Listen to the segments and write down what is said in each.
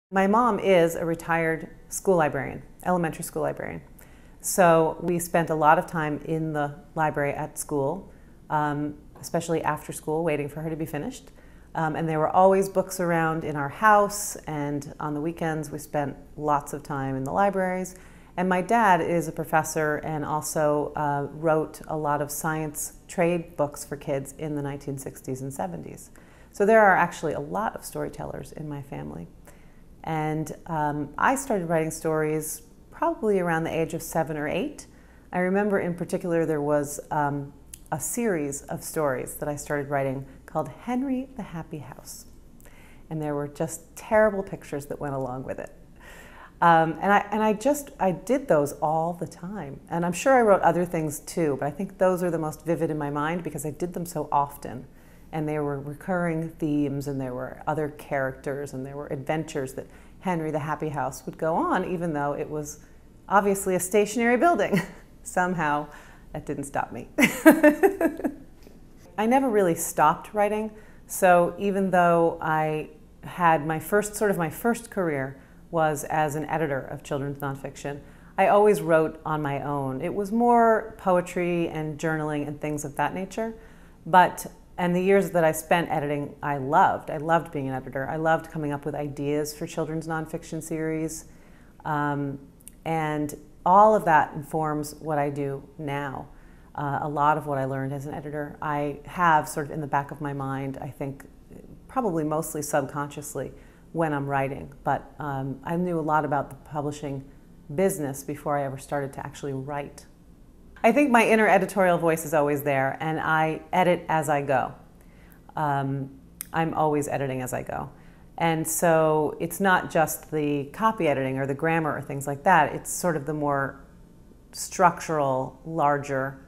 My mom is a retired school librarian, elementary school librarian. So we spent a lot of time in the library at school, especially after school, waiting for her to be finished. And there were always books around in our house, and on the weekends we spent lots of time in the libraries. And my dad is a professor and also wrote a lot of science trade books for kids in the 1960s and 70s. So there are actually a lot of storytellers in my family. And I started writing stories probably around the age of 7 or 8. I remember in particular there was a series of stories that I started writing called Henry the Happy House. And there were just terrible pictures that went along with it. I did those all the time. And I'm sure I wrote other things too, but I think those are the most vivid in my mind because I did them so often. And there were recurring themes, and there were other characters, and there were adventures that Henry the Happy House would go on, even though it was obviously a stationary building. Somehow, that didn't stop me. I never really stopped writing, so even though I had my first career was as an editor of children's nonfiction, I always wrote on my own. It was more poetry and journaling and things of that nature, and the years that I spent editing, I loved. I loved being an editor. I loved coming up with ideas for children's nonfiction series. And all of that informs what I do now. A lot of what I learned as an editor, I have sort of in the back of my mind, I think probably mostly subconsciously when I'm writing. But I knew a lot about the publishing business before I ever started to actually write. I think my inner editorial voice is always there, and I edit as I go. I'm always editing as I go. And so it's not just the copy editing or the grammar or things like that, it's sort of the more structural, larger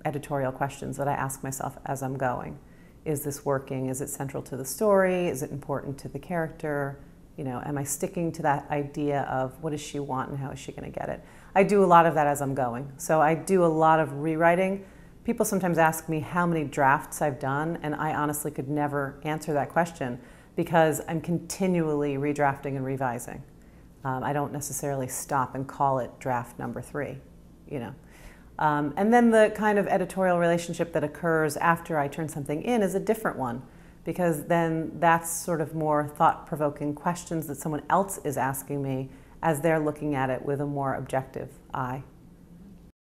editorial questions that I ask myself as I'm going. Is this working? Is it central to the story? Is it important to the character? You know, am I sticking to that idea of what does she want and how is she going to get it? I do a lot of that as I'm going. So I do a lot of rewriting. People sometimes ask me how many drafts I've done, and I honestly could never answer that question because I'm continually redrafting and revising. I don't necessarily stop and call it draft number 3, you know. And then the kind of editorial relationship that occurs after I turn something in is a different one, because then that's sort of more thought-provoking questions that someone else is asking me as they're looking at it with a more objective eye.